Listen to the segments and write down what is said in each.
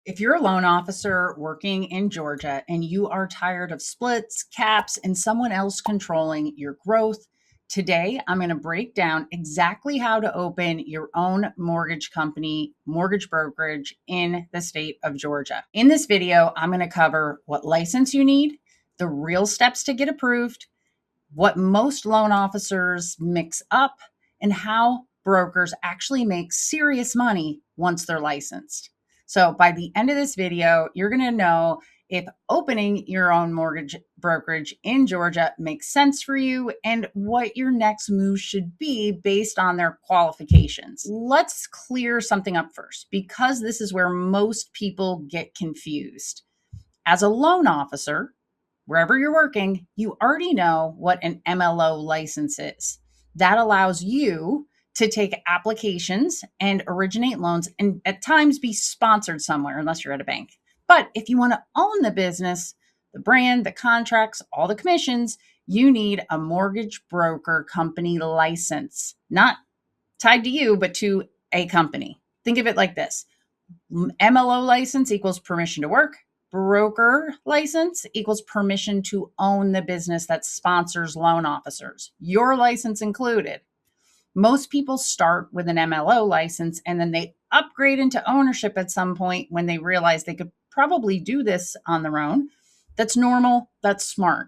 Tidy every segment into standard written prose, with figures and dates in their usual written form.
If you're a loan officer working in Georgia and you are tired of splits, caps, and someone else controlling your growth, today I'm going to break down exactly how to open your own mortgage company, mortgage brokerage in the state of Georgia. In this video, I'm going to cover what license you need, the real steps to get approved, what most loan officers mix up, and how brokers actually make serious money once they're licensed. So by the end of this video, you're going to know if opening your own mortgage brokerage in Georgia makes sense for you and what your next move should be based on their qualifications. Let's clear something up first, because this is where most people get confused. As a loan officer, wherever you're working, you already know what an MLO license is. That allows you to take applications and originate loans and at times be sponsored somewhere, unless you're at a bank. But if you want to own the business, the brand, the contracts, all the commissions, you need a mortgage broker company license, not tied to you, but to a company. Think of it like this. MLO license equals permission to work. Broker license equals permission to own the business that sponsors loan officers, your license included. Most people start with an MLO license and then they upgrade into ownership at some point when they realize they could probably do this on their own. That's normal. That's smart.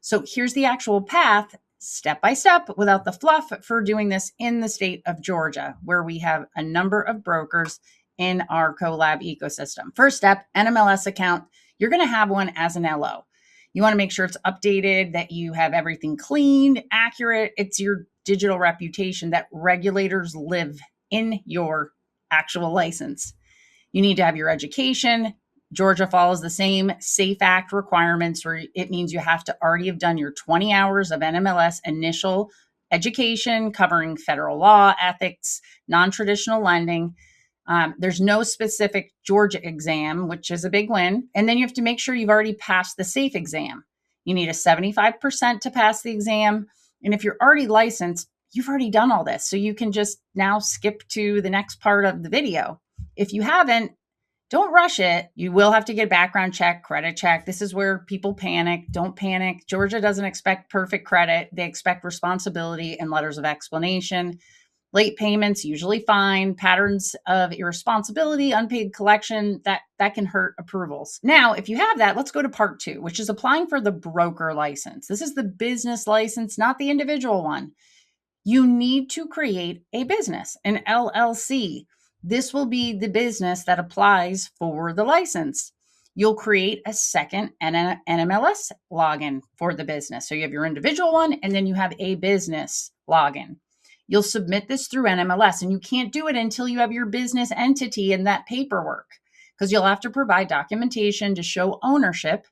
So here's the actual path, step by step, without the fluff, for doing this in the state of Georgia, where we have a number of brokers in our collab ecosystem. First step, NMLS account. You're going to have one as an LO. You want to make sure it's updated, that you have everything clean, accurate. It's your digital reputation that regulators live in your actual license. You need to have your education. Georgia follows the same SAFE Act requirements, where it means you have to already have done your 20 hours of NMLS initial education covering federal law, ethics, non-traditional lending. There's no specific Georgia exam, which is a big win. And then you have to make sure you've already passed the SAFE exam. You need a 75% to pass the exam. And if you're already licensed, you've already done all this. So you can just now skip to the next part of the video. If you haven't, don't rush it. You will have to get a background check, credit check. This is where people panic. Don't panic. Georgia doesn't expect perfect credit. They expect responsibility and letters of explanation. Late payments, usually fine. Patterns of irresponsibility, unpaid collection, that can hurt approvals. Now, if you have that, let's go to part 2, which is applying for the broker license. This is the business license, not the individual one. You need to create a business, an LLC. This will be the business that applies for the license. You'll create a second NMLS login for the business. So you have your individual one, and then you have a business login. You'll submit this through NMLS, and you can't do it until you have your business entity and that paperwork, because you'll have to provide documentation to show ownership,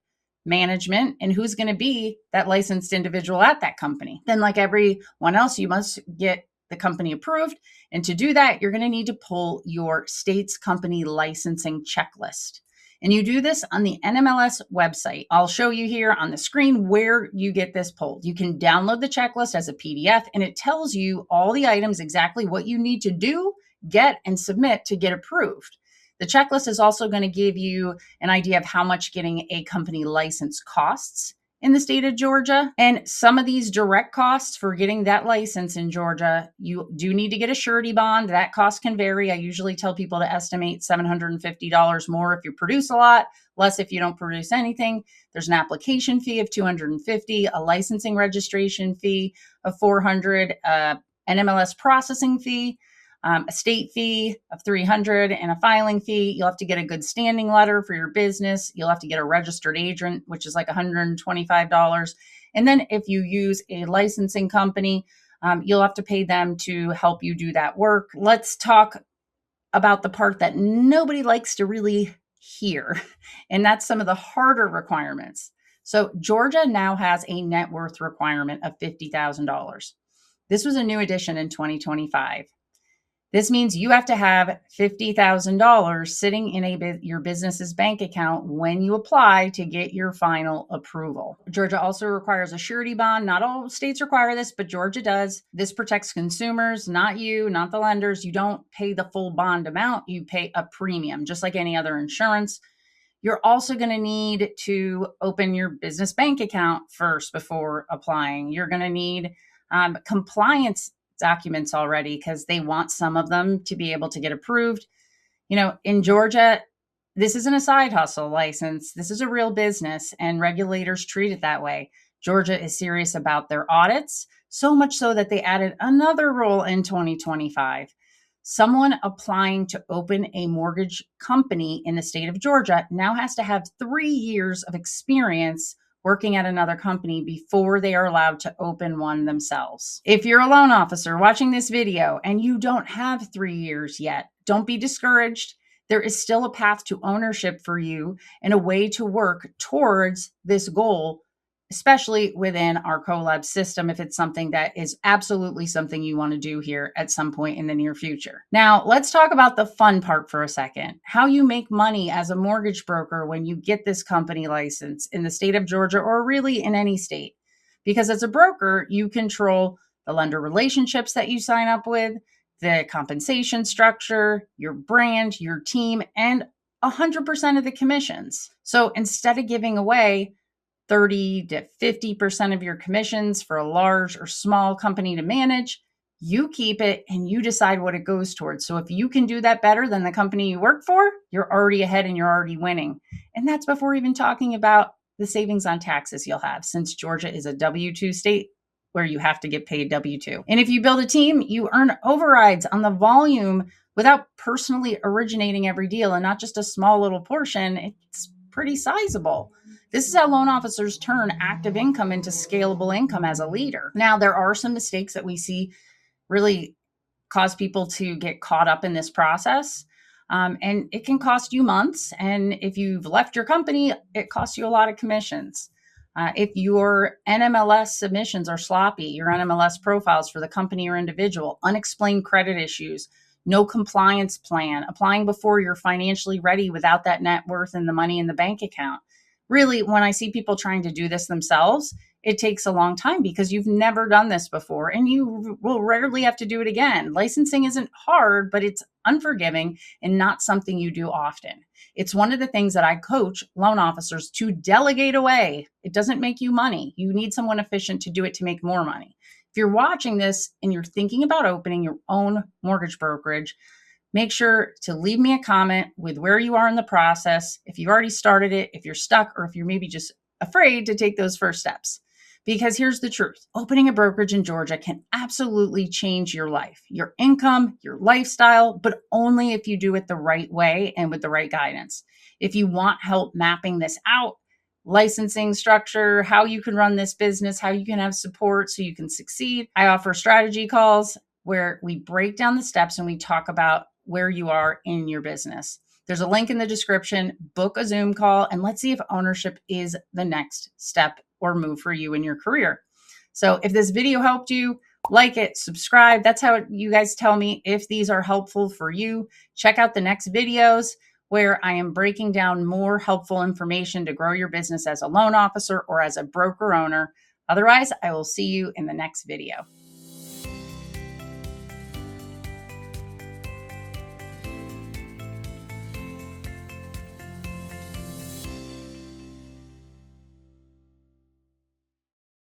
management, and who's going to be that licensed individual at that company. Then, like everyone else, you must get the company approved. And to do that, you're going to need to pull your state's company licensing checklist. And you do this on the NMLS website. I'll show you here on the screen where you get this pulled. You can download the checklist as a PDF, and it tells you all the items, exactly what you need to do, get, and submit to get approved. The checklist is also going to give you an idea of how much getting a company license costs in the state of Georgia. And some of these direct costs for getting that license in Georgia, you do need to get a surety bond. That cost can vary. I usually tell people to estimate $750 more if you produce a lot, less if you don't produce anything. There's an application fee of $250, a licensing registration fee of $400, NMLS processing fee, a state fee of $300, and a filing fee. You'll have to get a good standing letter for your business. You'll have to get a registered agent, which is like $125. And then if you use a licensing company, you'll have to pay them to help you do that work. Let's talk about the part that nobody likes to really hear, and that's some of the harder requirements. So Georgia now has a net worth requirement of $50,000. This was a new addition in 2025. This means you have to have $50,000 sitting in your business's bank account when you apply to get your final approval. Georgia also requires a surety bond. Not all states require this, but Georgia does. This protects consumers, not you, not the lenders. You don't pay the full bond amount. You pay a premium, just like any other insurance. You're also going to need to open your business bank account first before applying. You're going to need compliance documents already because they want some of them to be able to get approved. In Georgia, this isn't a side hustle license. This is a real business, and regulators treat it that way. Georgia is serious about their audits, so much so that they added another rule in 2025. Someone applying to open a mortgage company in the state of Georgia now has to have 3 years of experience working at another company before they are allowed to open one themselves. If you're a loan officer watching this video and you don't have 3 years yet, don't be discouraged. There is still a path to ownership for you and a way to work towards this goal, especially within our collab system, if it's something that is absolutely something you want to do here at some point in the near future. Now, let's talk about the fun part for a second. How you make money as a mortgage broker when you get this company license in the state of Georgia, or really in any state. Because as a broker, you control the lender relationships that you sign up with, the compensation structure, your brand, your team, and 100% of the commissions. So instead of giving away 30 to 50% of your commissions for a large or small company to manage, you keep it and you decide what it goes towards. So if you can do that better than the company you work for, you're already ahead and you're already winning. And that's before even talking about the savings on taxes you'll have, since Georgia is a W-2 state where you have to get paid W-2. And if you build a team, you earn overrides on the volume without personally originating every deal, and not just a small little portion. It's pretty sizable. This is how loan officers turn active income into scalable income as a leader. Now, there are some mistakes that we see really cause people to get caught up in this process. And it can cost you months. And if you've left your company, it costs you a lot of commissions. If your NMLS submissions are sloppy, your NMLS profiles for the company or individual, unexplained credit issues, no compliance plan, applying before you're financially ready without that net worth and the money in the bank account. Really, when I see people trying to do this themselves, it takes a long time because you've never done this before and you will rarely have to do it again. Licensing isn't hard, but it's unforgiving and not something you do often. It's one of the things that I coach loan officers to delegate away. It doesn't make you money. You need someone efficient to do it to make more money. If you're watching this and you're thinking about opening your own mortgage brokerage, make sure to leave me a comment with where you are in the process, if you've already started it, if you're stuck, or if you're maybe just afraid to take those first steps. Because here's the truth. Opening a brokerage in Georgia can absolutely change your life, your income, your lifestyle, but only if you do it the right way and with the right guidance. If you want help mapping this out, licensing structure, how you can run this business, how you can have support so you can succeed, I offer strategy calls where we break down the steps and we talk about where you are in your business. There's a link in the description. Book a Zoom call and let's see if ownership is the next step or move for you in your career. So if this video helped you, like it, subscribe. That's how you guys tell me if these are helpful for you. Check out the next videos where I am breaking down more helpful information to grow your business as a loan officer or as a broker owner. Otherwise, I will see you in the next video.